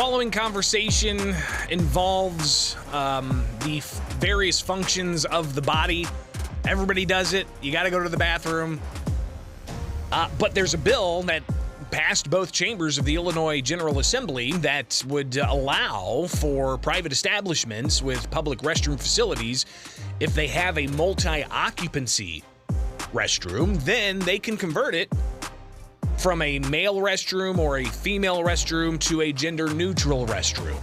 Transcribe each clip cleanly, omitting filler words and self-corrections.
following conversation involves the various functions of the body. Everybody does it. You got to go to the bathroom. But there's a bill that passed both chambers of the Illinois General Assembly that would allow for private establishments with public restroom facilities, if they have a multi-occupancy restroom, then they can convert it from a male restroom or a female restroom to a gender-neutral restroom.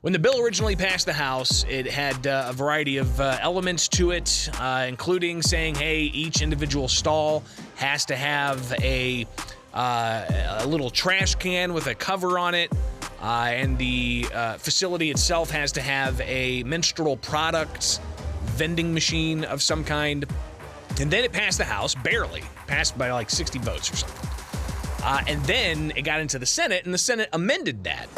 When the bill originally passed the House, it had a variety of elements to it, including saying, hey, each individual stall has to have a little trash can with a cover on it, and the facility itself has to have a menstrual products vending machine of some kind. And then it passed the House, barely, passed by like 60 votes or something. And then it got into the Senate, and the Senate amended that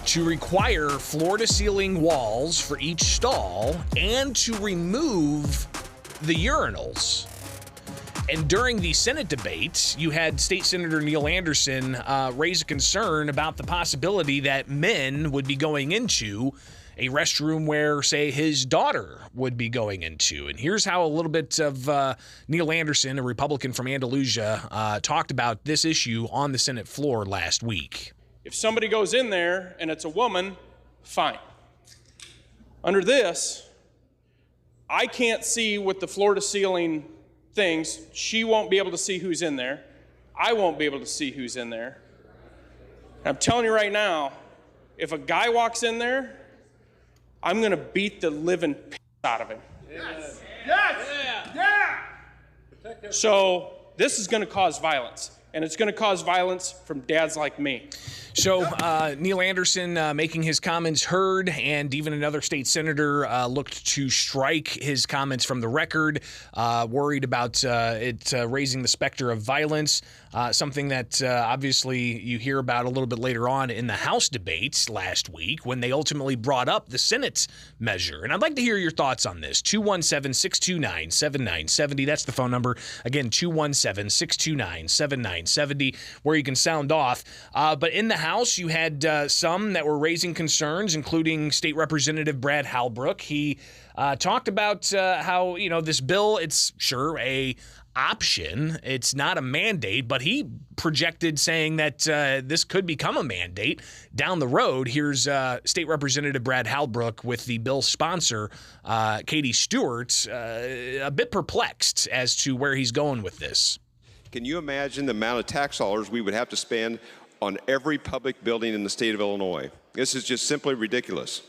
to require floor-to-ceiling walls for each stall and to remove the urinals. And during the Senate debate, you had State Senator Neil Anderson raise a concern about the possibility that men would be going into a restroom where, say, his daughter would be going into. And here's how a little bit of Neil Anderson, a Republican from Andalusia, talked about this issue on the Senate floor last week. If somebody goes in there and it's a woman, fine. Under this, I can't see with the floor-to-ceiling things. She won't be able to see who's in there. I won't be able to see who's in there. I'm telling you right now, if a guy walks in there, I'm going to beat the living piss out of him. Yes! Yes! Yeah! Yeah! So this is going to cause violence, and it's going to cause violence from dads like me. So Neil Anderson making his comments heard, and even another state senator looked to strike his comments from the record, worried about it raising the specter of violence, something that obviously you hear about a little bit later on in the House debates last week when they ultimately brought up the Senate's measure. And I'd like to hear your thoughts on this. 217-629-7970. That's the phone number. Again, 217-629-7970, where you can sound off. But in the House, you had some that were raising concerns, including State Representative Brad Halbrook. He talked about how, this bill, it's sure a option. It's not a mandate, but he projected saying that this could become a mandate down the road. Here's State Representative Brad Halbrook with the bill's sponsor, Katie Stewart, a bit perplexed as to where he's going with this. Can you imagine the amount of tax dollars we would have to spend on every public building in the state of Illinois? This is just simply ridiculous.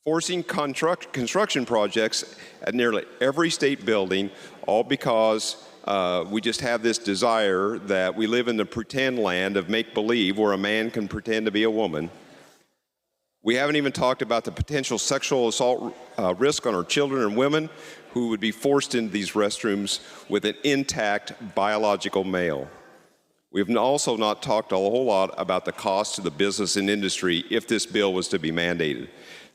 Forcing construction projects at nearly every state building, all because we just have this desire that we live in the pretend land of make-believe where a man can pretend to be a woman. We haven't even talked about the potential sexual assault risk on our children and women who would be forced into these restrooms with an intact biological male. We've also not talked a whole lot about the cost to the business and industry if this bill was to be mandated.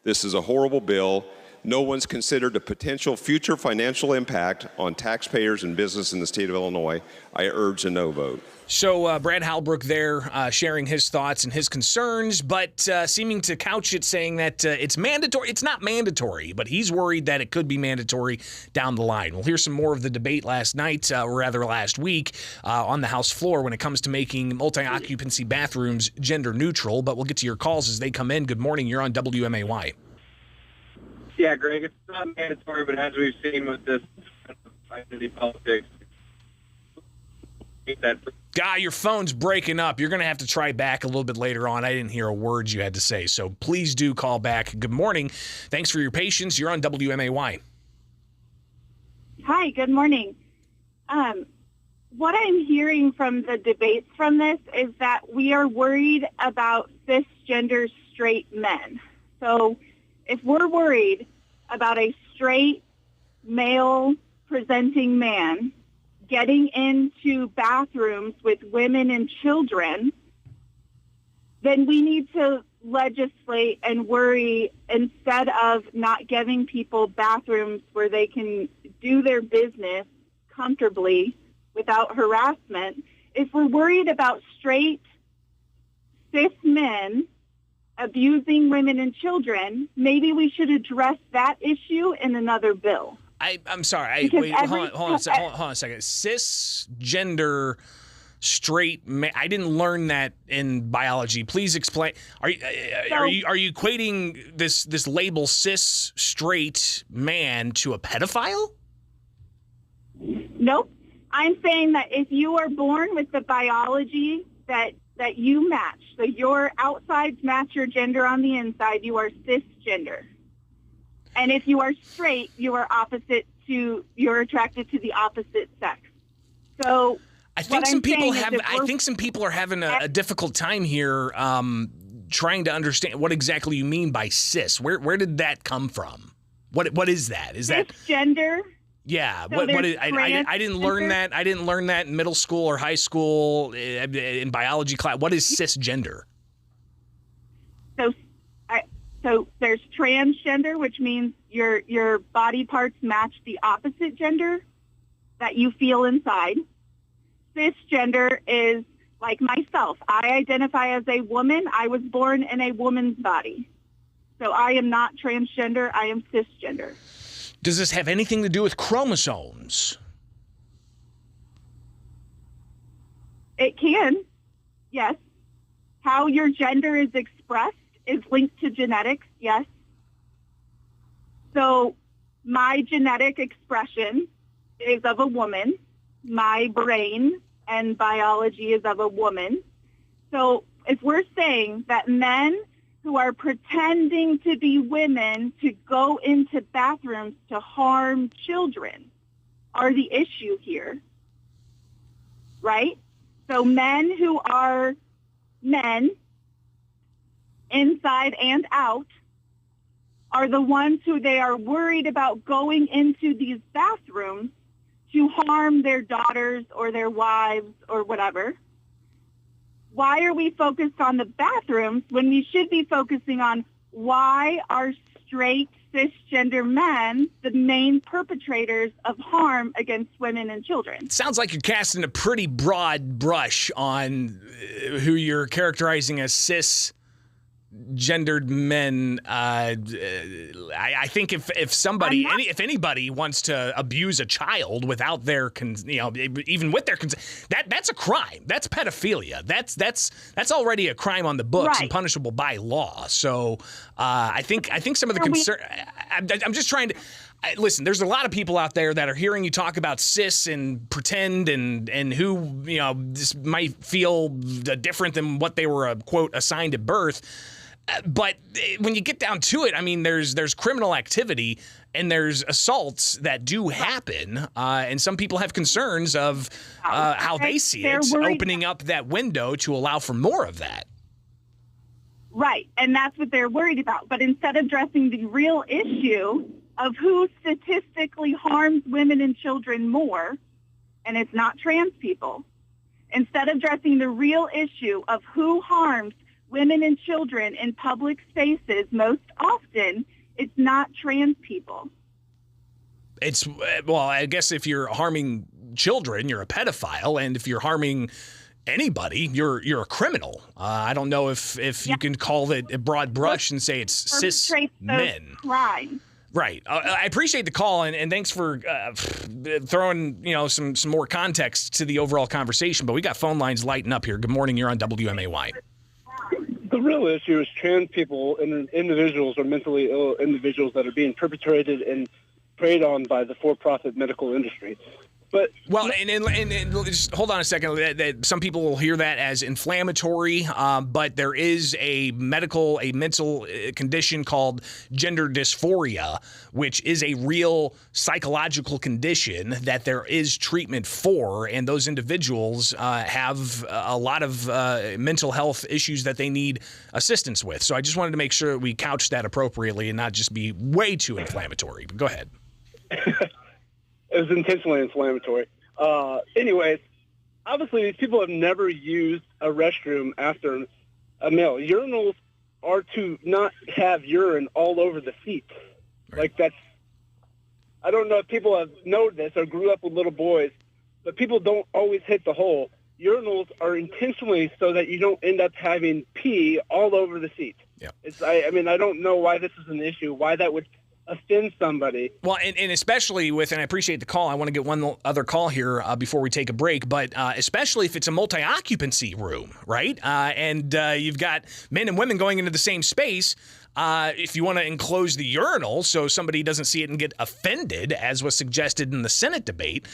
This is a horrible bill. No one's considered a potential future financial impact on taxpayers and business in the state of Illinois. I urge a no vote. So Brad Halbrook there sharing his thoughts and his concerns, but seeming to couch it saying that it's mandatory. It's not mandatory, but he's worried that it could be mandatory down the line. We'll hear some more of the debate last night, or rather last week, on the House floor when it comes to making multi-occupancy bathrooms gender neutral, but we'll get to your calls as they come in. Good morning. You're on WMAY. Yeah, Greg, it's not mandatory, but as we've seen with this identity politics, Guy, your phone's breaking up. You're going to have to try back a little bit later on. I didn't hear a word you had to say, so please do call back. Good morning. Thanks for your patience. You're on WMAY. Hi, good morning. What I'm hearing from the debates from this is that we are worried about cisgender straight men. So if we're worried about a straight male presenting man getting into bathrooms with women and children, then we need to legislate and worry instead of not giving people bathrooms where they can do their business comfortably without harassment. If we're worried about straight cis men abusing women and children, maybe we should address that issue in another bill. I'm sorry. Wait, hold on a second. Cisgender straight man. I didn't learn that in biology. Please explain. Are you equating this label cis straight man to a pedophile? Nope. I'm saying that if you are born with the biology that you match, so your outsides match your gender on the inside, you are cisgender. And if you are straight, you're attracted to the opposite sex. So I think some people are having a difficult time here trying to understand what exactly you mean by cis. Where did that come from? What is that? Is that cisgender? Yeah, So I didn't learn that. I didn't learn that in middle school or high school in biology class. What is cisgender? So there's transgender, which means your body parts match the opposite gender that you feel inside. Cisgender is like myself. I identify as a woman. I was born in a woman's body. So I am not transgender. I am cisgender. Does this have anything to do with chromosomes? It can, yes. How your gender is expressed is linked to genetics, yes. So my genetic expression is of a woman. My brain and biology is of a woman. So if we're saying that men who are pretending to be women to go into bathrooms to harm children are the issue here, right? So men who are men, inside and out, are the ones who they are worried about going into these bathrooms to harm their daughters or their wives or whatever. Why are we focused on the bathrooms when we should be focusing on why are straight cisgender men the main perpetrators of harm against women and children? It sounds like you're casting a pretty broad brush on who you're characterizing as cisgendered men. I think if somebody, if anybody wants to abuse a child without their, even with their consent, that's a crime. That's pedophilia. That's already a crime on the books, right, and punishable by law. So I think some of the concern. I'm just trying to. Listen, there's a lot of people out there that are hearing you talk about cis and pretend and who this might feel different than what they were quote assigned at birth. But when you get down to it, I mean, there's criminal activity and there's assaults that do happen, and some people have concerns of how they see it, opening up that window to allow for more of that. Right, and that's what they're worried about. But instead of addressing the real issue of who statistically harms women and children more, and it's not trans people, instead of addressing the real issue of who harms women and children in public spaces most often, it's not trans people. Well, I guess if you're harming children, you're a pedophile, and if you're harming anybody, you're a criminal. I don't know if you can call it a broad brush and say it's cis men. Crime. Right. I appreciate the call, and thanks for throwing some more context to the overall conversation. But we got phone lines lighting up here. Good morning. You're on WMAY. The real issue is trans people and individuals or mentally ill individuals that are being perpetrated and preyed on by the for-profit medical industry. But and just hold on a second. That some people will hear that as inflammatory, but there is a mental condition called gender dysphoria, which is a real psychological condition that there is treatment for, and those individuals have a lot of mental health issues that they need assistance with. So I just wanted to make sure we couch that appropriately and not just be way too inflammatory. But go ahead. It was intentionally inflammatory. Anyways, obviously these people have never used a restroom after a meal. Urinals are to not have urine all over the seats. Right. Like that's, I don't know if people have known this or grew up with little boys, but people don't always hit the hole. urinals are intentionally so that you don't end up having pee all over the seat. Yeah. I mean, I don't know why this is an issue, why that would offend somebody. Well, and especially with, and I appreciate the call. I want to get one other call here before we take a break, but especially if it's a multi-occupancy room, right? And you've got men and women going into the same space. If you want to enclose the urinal so somebody doesn't see it and get offended, as was suggested in the Senate debate,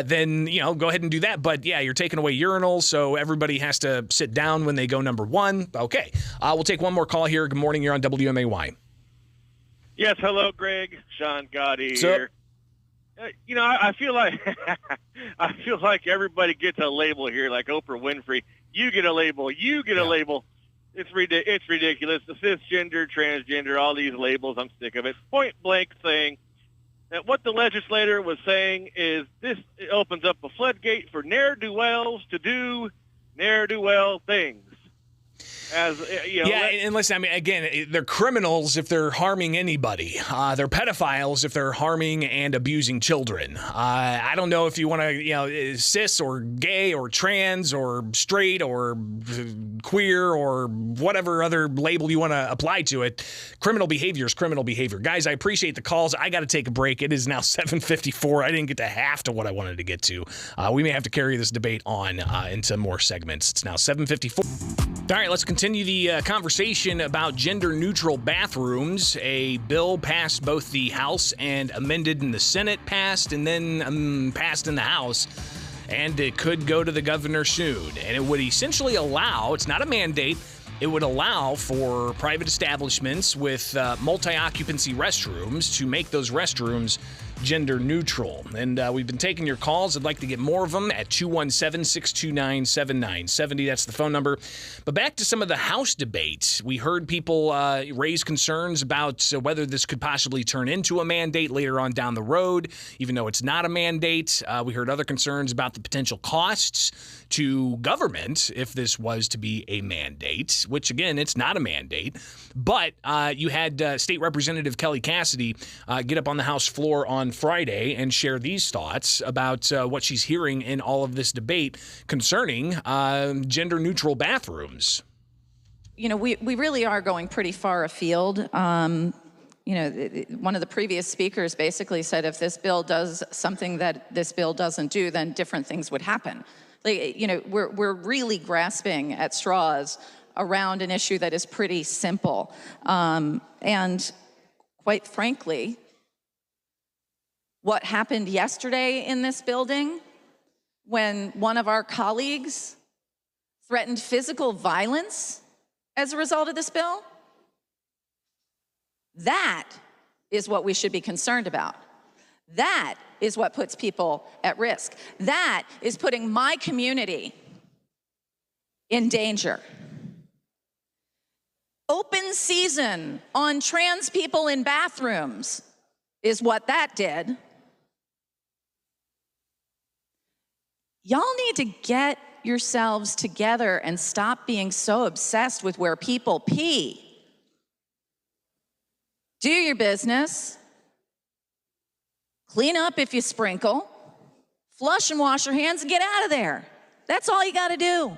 then, go ahead and do that. But yeah, you're taking away urinals, so everybody has to sit down when they go number one. Okay. We'll take one more call here. Good morning. You're on WMAY. Yes, hello, Greg. Sean Gotti What's here. up? I feel like everybody gets a label here, like Oprah Winfrey. You get a label. You get a label. It's ridiculous. The cisgender, transgender, all these labels. I'm sick of it. Point blank saying that what the legislator was saying is this opens up a floodgate for ne'er-do-wells to do ne'er-do-well things. And listen, I mean, again, they're criminals if they're harming anybody. They're pedophiles if they're harming and abusing children. I don't know if you want to, cis or gay or trans or straight or queer or whatever other label you want to apply to it. Criminal behavior is criminal behavior. Guys, I appreciate the calls. I got to take a break. It is now 7:54. I didn't get to half to what I wanted to get to. We may have to carry this debate on into more segments. It's now 7:54. All right, let's continue the conversation about gender-neutral bathrooms. A bill passed both the House and amended in the Senate, passed and then passed in the House, and it could go to the governor soon. And it would essentially allow, it's not a mandate, it would allow for private establishments with multi-occupancy restrooms to make those restrooms gender neutral. And we've been taking your calls. I'd like to get more of them at 217-629-7970. That's the phone number. But back to some of the House debates. We heard people raise concerns about whether this could possibly turn into a mandate later on down the road, even though it's not a mandate. We heard other concerns about the potential costs to government if this was to be a mandate, which, again, it's not a mandate. But you had State Representative Kelly Cassidy get up on the House floor on Friday and share these thoughts about what she's hearing in all of this debate concerning gender-neutral bathrooms. We really are going pretty far afield. One of the previous speakers basically said if this bill does something that this bill doesn't do, then different things would happen. We're really grasping at straws around an issue that is pretty simple. And quite frankly, what happened yesterday in this building when one of our colleagues threatened physical violence as a result of this bill, that is what we should be concerned about. That is what puts people at risk. That is putting my community in danger. Open season on trans people in bathrooms is what that did. Y'all need to get yourselves together and stop being so obsessed with where people pee. Do your business. Clean up if you sprinkle. Flush and wash your hands and get out of there. That's all you got to do.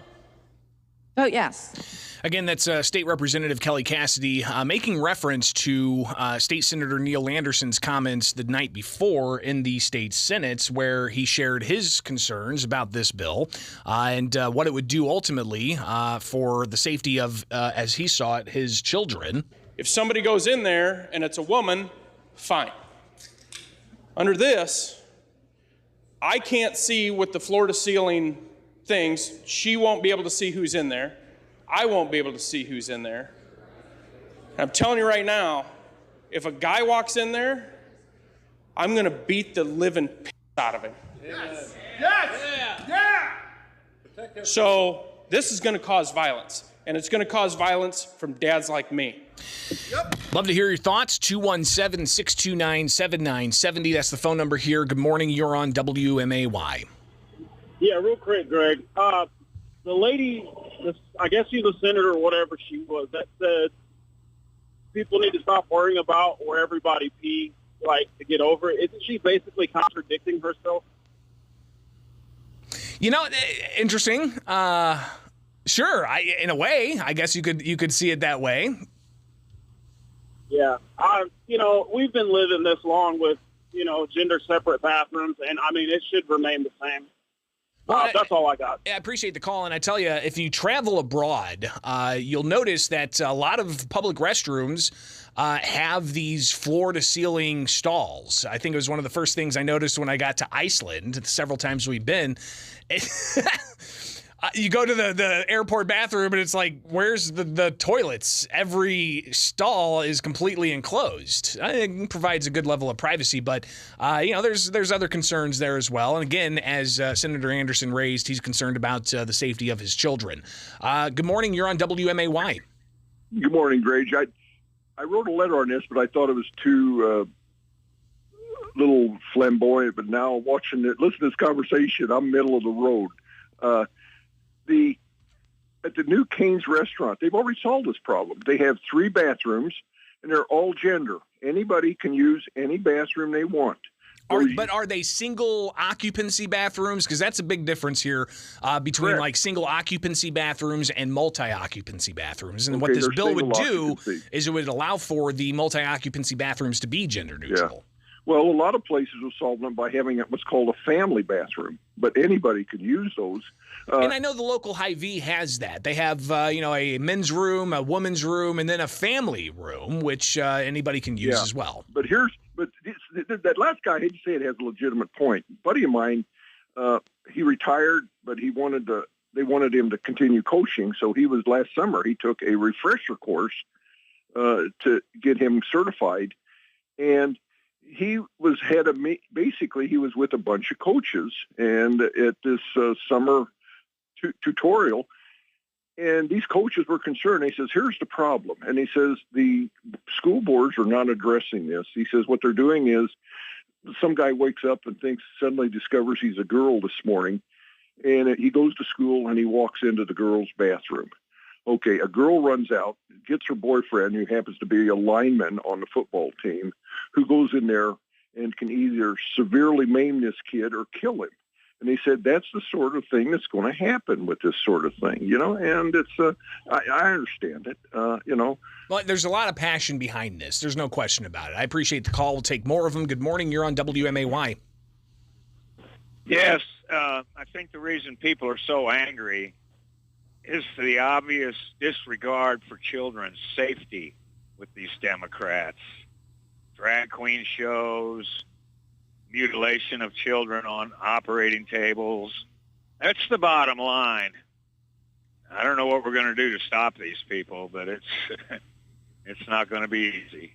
Vote yes. Again, that's State Representative Kelly Cassidy making reference to State Senator Neil Anderson's comments the night before in the state Senate, where he shared his concerns about this bill and what it would do ultimately for the safety of, as he saw it, his children. If somebody goes in there and it's a woman, fine. Under this, I can't see with the floor-to-ceiling things. She won't be able to see who's in there. I won't be able to see who's in there. I'm telling you right now, if a guy walks in there, I'm going to beat the living piss out of him. Yes! Yes! Yeah! Yeah! So this is going to cause violence, and it's going to cause violence from dads like me. Yep. Love to hear your thoughts. 217-629-7970. That's the phone number here. Good morning. You're on WMAY. Yeah, real quick, Greg. The lady, I guess she's a senator or whatever she was, that said people need to stop worrying about where everybody pees, to get over it. Isn't she basically contradicting herself? Interesting. Sure. In a way, I guess you could see it that way. Yeah. We've been living this long with, gender separate bathrooms, and I mean, it should remain the same. Well, that's all I got. I appreciate the call, and I tell you, if you travel abroad, you'll notice that a lot of public restrooms have these floor-to-ceiling stalls. I think it was one of the first things I noticed when I got to Iceland, several times we've been. You go to the airport bathroom, and it's like, where's the toilets? Every stall is completely enclosed. I think it provides a good level of privacy, but there's other concerns there as well. And again, as Senator Anderson raised, he's concerned about the safety of his children. Good morning. You're on WMAY. Good morning, Greg. I wrote a letter on this, but I thought it was too little flamboyant. But now listen to this conversation, I'm middle of the road. At the new Cane's restaurant, they've already solved this problem. They have 3 bathrooms, and they're all gender. Anybody can use any bathroom they want. But are they single occupancy bathrooms? Because that's a big difference here between Correct. like single occupancy bathrooms and multi-occupancy bathrooms. And Okay, what this they're bill would do occupancy. is it would allow for the multi-occupancy bathrooms to be gender neutral. Well, a lot of places will solve them by having what's called a family bathroom, but anybody can use those. And I know the local Hy-Vee has that. They have, a men's room, a woman's room, and then a family room, which anybody can use as well. But that last guy, I hate to say it, has a legitimate point. A buddy of mine, he retired, but they wanted him to continue coaching. So last summer, he took a refresher course to get him certified. And he was with a bunch of coaches and at this summer tutorial, and these coaches were concerned. He says, here's the problem. And he says, the school boards are not addressing this. He says, what they're doing is some guy wakes up and suddenly discovers he's a girl this morning, and he goes to school and he walks into the girls' bathroom. Okay, a girl runs out, gets her boyfriend, who happens to be a lineman on the football team, who goes in there and can either severely maim this kid or kill him. And he said, that's the sort of thing that's going to happen with this sort of thing, and it's, I understand it, Well, there's a lot of passion behind this. There's no question about it. I appreciate the call. We'll take more of them. Good morning. You're on WMAY. Yes, I think the reason people are so angry is the obvious disregard for children's safety with these Democrats. Drag queen shows, mutilation of children on operating tables. That's the bottom line. I don't know what we're going to do to stop these people, but it's not going to be easy.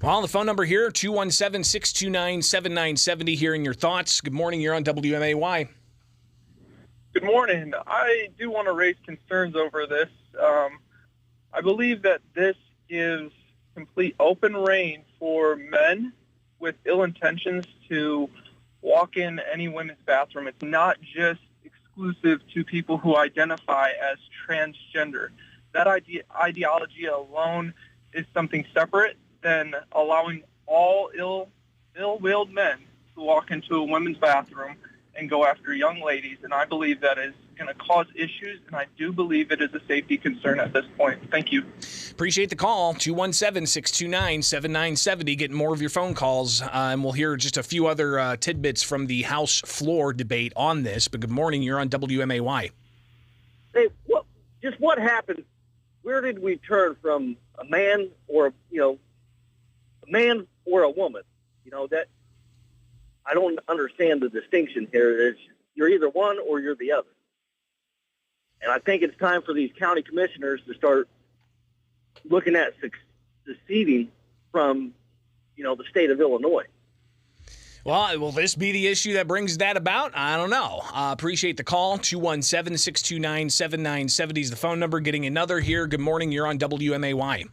Well, the phone number here, 217-629-7970, hearing your thoughts. Good morning. You're on WMAY. Good morning. I do want to raise concerns over this. I believe that this gives complete open reign for men with ill intentions to walk in any women's bathroom. It's not just exclusive to people who identify as transgender. That ideology alone is something separate than allowing all ill-willed men to walk into a women's bathroom and go after young ladies. And I believe that is going to cause issues, and I do believe it is a safety concern at this point. Thank you. Appreciate the call. 217-629-7970. Getting more of your phone calls, and we'll hear just a few other tidbits from the House floor debate on this. But good morning. You're on WMAY. Hey, what happened? Where did we turn from a man or a woman? That I don't understand the distinction here. You're either one or you're the other. And I think it's time for these county commissioners to start looking at seceding from, the state of Illinois. Well, will this be the issue that brings that about? I don't know. Appreciate the call. 217-629-7970 is the phone number. Getting another here. Good morning. You're on WMAY.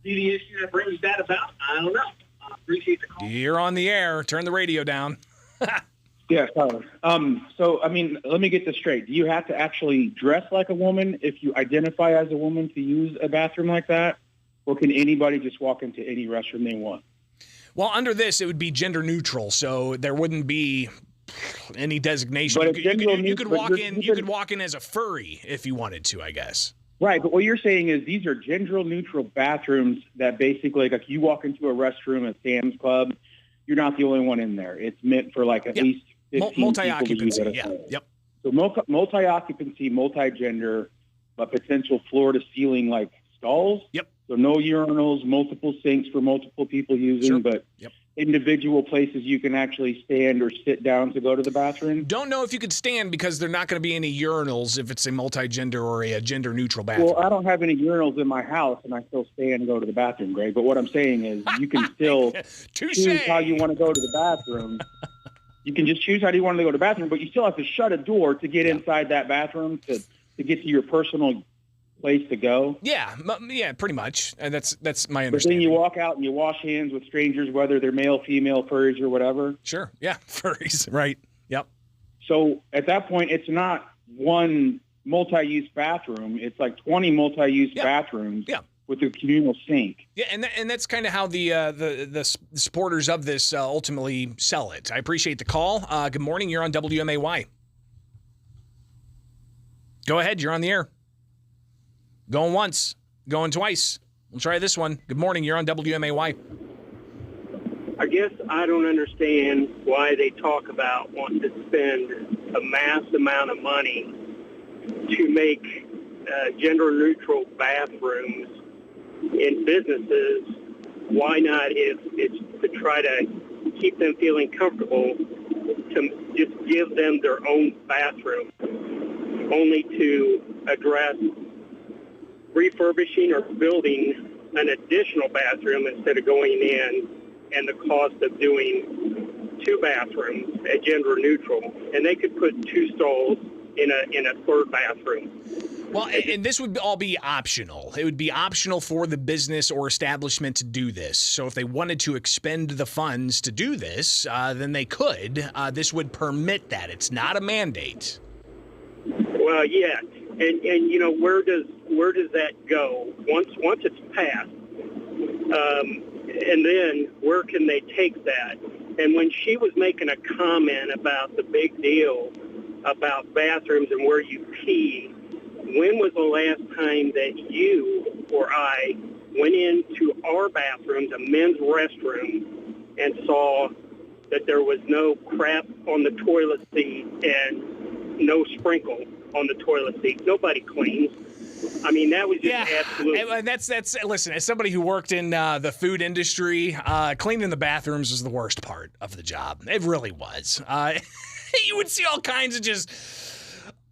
The issue that brings that about? I don't know. Appreciate the call. You're on the air. Turn the radio down. Yeah, Tyler. Let me get this straight. Do you have to actually dress like a woman if you identify as a woman to use a bathroom like that? Or can anybody just walk into any restroom they want? Well, under this, it would be gender neutral, so there wouldn't be any designation. But You could walk in as a furry if you wanted to, I guess. Right, but what you're saying is these are gender-neutral bathrooms that basically, like, you walk into a restroom at Sam's Club, you're not the only one in there. It's meant for, like, at least 15 multi-occupancy, people to use at a time. Yep. So multi-occupancy, multi-gender, but potential floor-to-ceiling, like, stalls. Yep. So no urinals, multiple sinks for multiple people using, but individual places you can actually stand or sit down to go to the bathroom. Don't know if you could stand because there are not going to be any urinals if it's a multi-gender or a gender-neutral bathroom. Well, I don't have any urinals in my house, and I still stand and go to the bathroom, Greg. But what I'm saying is you can still choose how you want to go to the bathroom. You can just choose how you want to go to the bathroom, but you still have to shut a door to get inside that bathroom to get to your personal place to go. Yeah, pretty much. And that's my understanding. But then you walk out and you wash hands with strangers, whether they're male, female, furries, or whatever. Sure. Yeah, furries. Right. Yep. So at that point, it's not one multi-use bathroom. It's like 20 multi-use bathrooms with a communal sink. Yeah, and that's kind of how the supporters of this ultimately sell it. I appreciate the call. Good morning. You're on WMAY. Go ahead. You're on the air. Going once, going twice. We'll try this one. Good morning. You're on WMAY. I guess I don't understand why they talk about wanting to spend a mass amount of money to make gender-neutral bathrooms in businesses. Why not, if it's to try to keep them feeling comfortable, to just give them their own bathroom, only to address refurbishing or building an additional bathroom instead of going in and the cost of doing two bathrooms at gender neutral. And they could put two stalls in a third bathroom. Well, and this would all be optional. It would be optional for the business or establishment to do this. So if they wanted to expend the funds to do this, then they could. This would permit that. It's not a mandate. Well, yeah. And you know, where does that go once it's passed? And then where can they take that? And when she was making a comment about the big deal about bathrooms and where you pee, when was the last time that you or I went into our bathrooms, a men's restroom, and saw that there was no crap on the toilet seat and no sprinkle on the toilet seat? Nobody cleans. I mean, that was just absolutely. And that's listen, as somebody who worked in the food industry, cleaning the bathrooms was the worst part of the job. It really was. You would see all kinds of just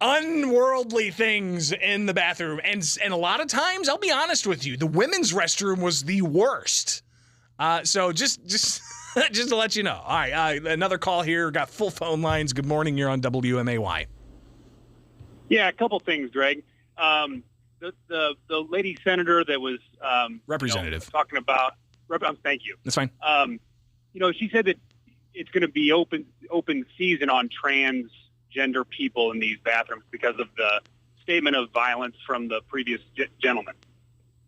unworldly things in the bathroom, and a lot of times, I'll be honest with you, the women's restroom was the worst. So just just to let you know. All right, another call here. Got full phone lines. Good morning. You're on WMAY. Yeah, a couple things, Greg. The lady senator that was representative talking about. Thank you. That's fine. She said that it's going to be open season on transgender people in these bathrooms because of the statement of violence from the previous gentleman.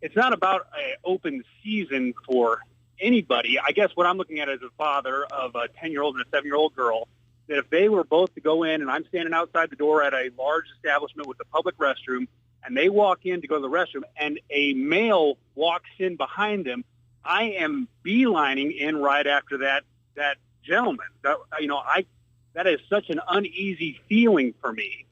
It's not about an open season for anybody. I guess what I'm looking at as a father of a 10-year-old and a 7-year-old girl, that if they were both to go in and I'm standing outside the door at a large establishment with a public restroom and they walk in to go to the restroom and a male walks in behind them, I am beelining in right after that gentleman. That is such an uneasy feeling for me.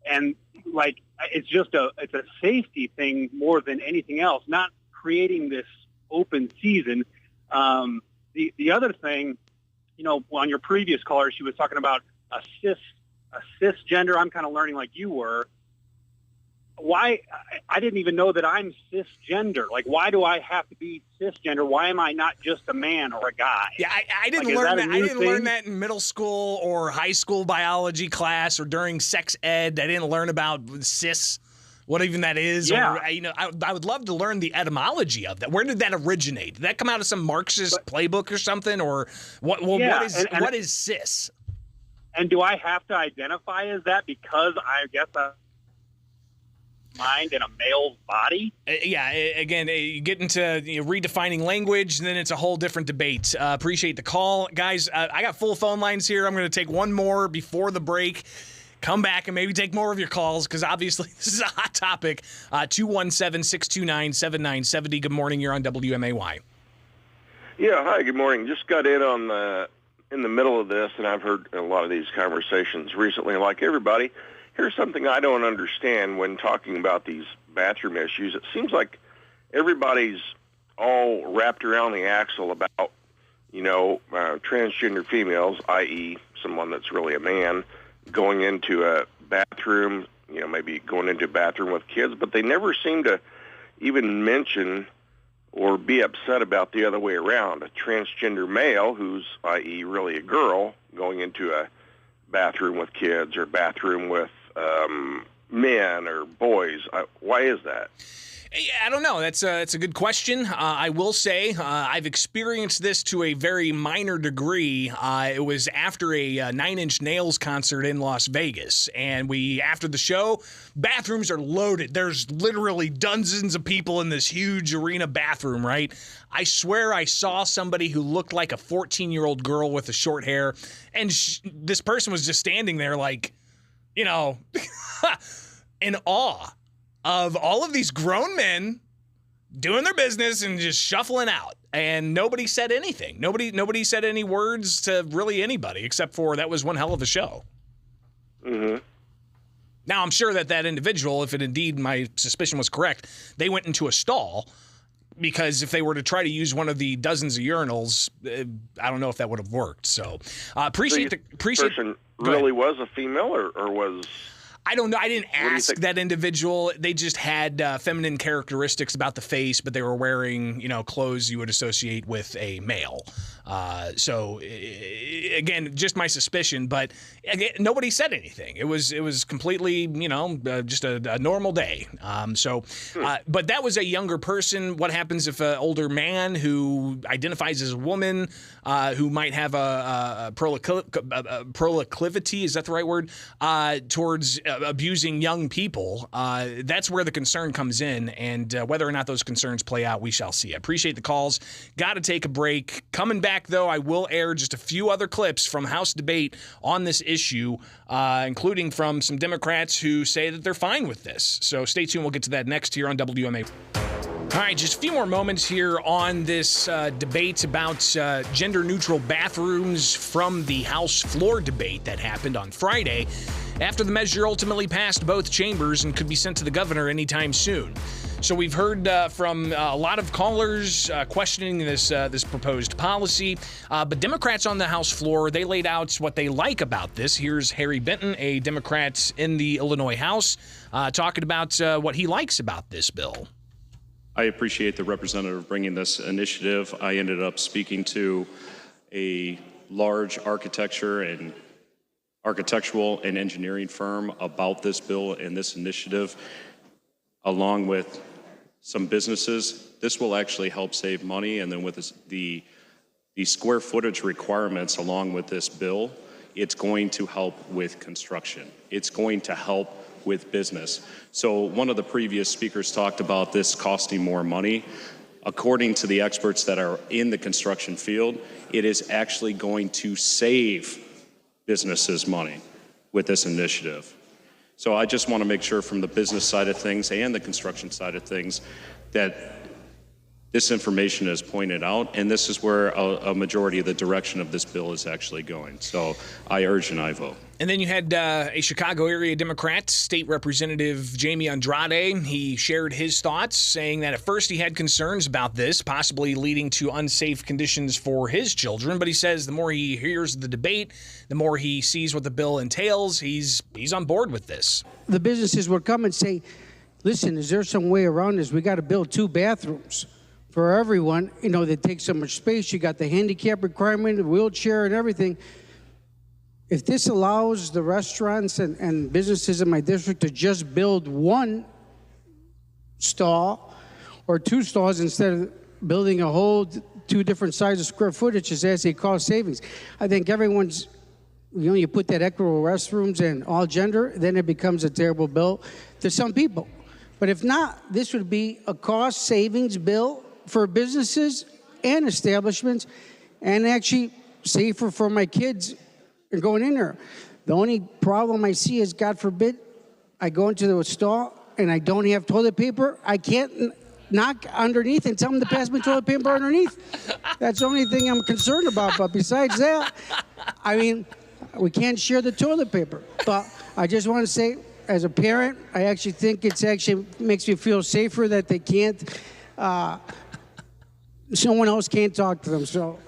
And like, it's a safety thing more than anything else, not creating this open season. The other thing, on your previous caller, she was talking about a cisgender. I'm kind of learning like you were. Why? I didn't even know that I'm cisgender. Like, why do I have to be cisgender? Why am I not just a man or a guy? Yeah, I didn't learn that. I didn't learn that in middle school or high school biology class or during sex ed. I didn't learn about cis, what even that is. Yeah. Or, I would love to learn the etymology of that. Where did that originate? Did that come out of some Marxist playbook or something? Or what? Well, yeah, what is cis? And do I have to identify as that because I guess mind in a male's body? Again, you get into redefining language, and then it's a whole different debate. Appreciate the call. Guys, I got full phone lines here. I'm going to take one more before the break. Come back and maybe take more of your calls because obviously this is a hot topic. 217-629-7970. Good morning. You're on WMAY. Yeah, hi, good morning. Just got in in the middle of this, and I've heard a lot of these conversations recently. Like everybody, here's something I don't understand when talking about these bathroom issues. It seems like everybody's all wrapped around the axle about, transgender females, i.e. someone that's really a man, going into a bathroom, maybe going into a bathroom with kids, but they never seem to even mention or be upset about the other way around. A transgender male who's, i.e. really a girl, going into a bathroom with kids or bathroom with men or boys. Why is that? I don't know. That's a good question. I will say I've experienced this to a very minor degree. It was after a Nine Inch Nails concert in Las Vegas, and after the show, bathrooms are loaded. There's literally dozens of people in this huge arena bathroom, right? I swear I saw somebody who looked like a 14-year-old girl with the short hair, and this person was just standing there like, in awe of all of these grown men doing their business and just shuffling out. And nobody said anything. Nobody said any words to really anybody except for that was one hell of a show. Mm-hmm. Now, I'm sure that individual, if it indeed my suspicion was correct, they went into a stall because if they were to try to use one of the dozens of urinals, I don't know if that would have worked. So appreciate the person really was a female or was... I don't know. I didn't ask that individual. They just had feminine characteristics about the face, but they were wearing, clothes you would associate with a male. So again, just my suspicion, but again, nobody said anything. It was completely, just a normal day. But that was a younger person. What happens if an older man who identifies as a woman, who might have a proclivity, is that the right word, towards abusing young people? That's where the concern comes in, and whether or not those concerns play out, we shall see. I appreciate the calls. Got to take a break. Coming back, though, I will air just a few other clips from House debate on this issue, including from some Democrats who say that they're fine with this. So stay tuned. We'll get to that next here on WMA. All right, just a few more moments here on this debate about gender-neutral bathrooms from the House floor debate that happened on Friday after the measure ultimately passed both chambers and could be sent to the governor anytime soon. So we've heard from a lot of callers questioning this proposed policy, but Democrats on the House floor, they laid out what they like about this. Here's Harry Benton, a Democrat in the Illinois House, talking about what he likes about this bill. I appreciate the representative bringing this initiative. I ended up speaking to a large architectural and engineering firm about this bill and this initiative, along with some businesses. This will actually help save money, and then with the square footage requirements along with this bill, it's going to help with construction. It's going to help with business. So one of the previous speakers talked about this costing more money. According to the experts that are in the construction field, it is actually going to save businesses money with this initiative. So I just want to make sure from the business side of things and the construction side of things that this information is pointed out, and this is where a majority of the direction of this bill is actually going. So I urge an aye vote. And then you had a Chicago area Democrat, State Representative Jamie Andrade. He shared his thoughts, saying that at first he had concerns about this, possibly leading to unsafe conditions for his children. But he says the more he hears the debate, the more he sees what the bill entails, he's on board with this. The businesses would come and say, listen, is there some way around this? We got to build 2 bathrooms for everyone. They take so much space. You got the handicap requirement, the wheelchair and everything. If this allows the restaurants and businesses in my district to just build 1 stall or 2 stalls instead of building a whole 2 different sizes of square footage, is as a cost savings. I think everyone's, you put that equitable restrooms and all gender, then it becomes a terrible bill to some people. But if not, this would be a cost savings bill for businesses and establishments, and actually safer for my kids going in there. The only problem I see is, God forbid, I go into the stall and I don't have toilet paper. I can't knock underneath and tell them to pass me toilet paper underneath. That's the only thing I'm concerned about. But besides that, I mean, we can't share the toilet paper. But I just want to say, as a parent, I actually think it's actually makes me feel safer that they can't, someone else can't talk to them. So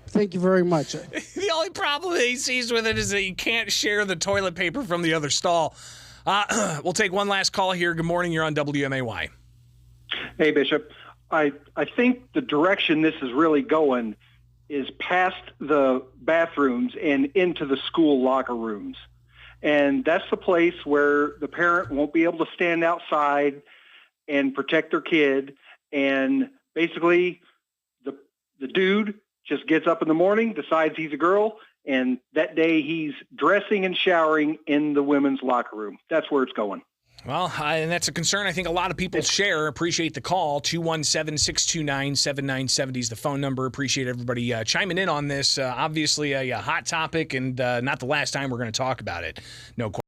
thank you very much. The only problem that he sees with it is that you can't share the toilet paper from the other stall. We'll take one last call here. Good morning. You're on WMAY. Hey, Bishop. I think the direction this is really going is past the bathrooms and into the school locker rooms. And that's the place where the parent won't be able to stand outside and protect their kid. And basically, the dude just gets up in the morning, decides he's a girl, and that day he's dressing and showering in the women's locker room. That's where it's going. Well, and that's a concern I think a lot of people share. Appreciate the call. 217-629-7970 is the phone number. Appreciate everybody chiming in on this. Obviously a hot topic, and not the last time we're going to talk about it. No question.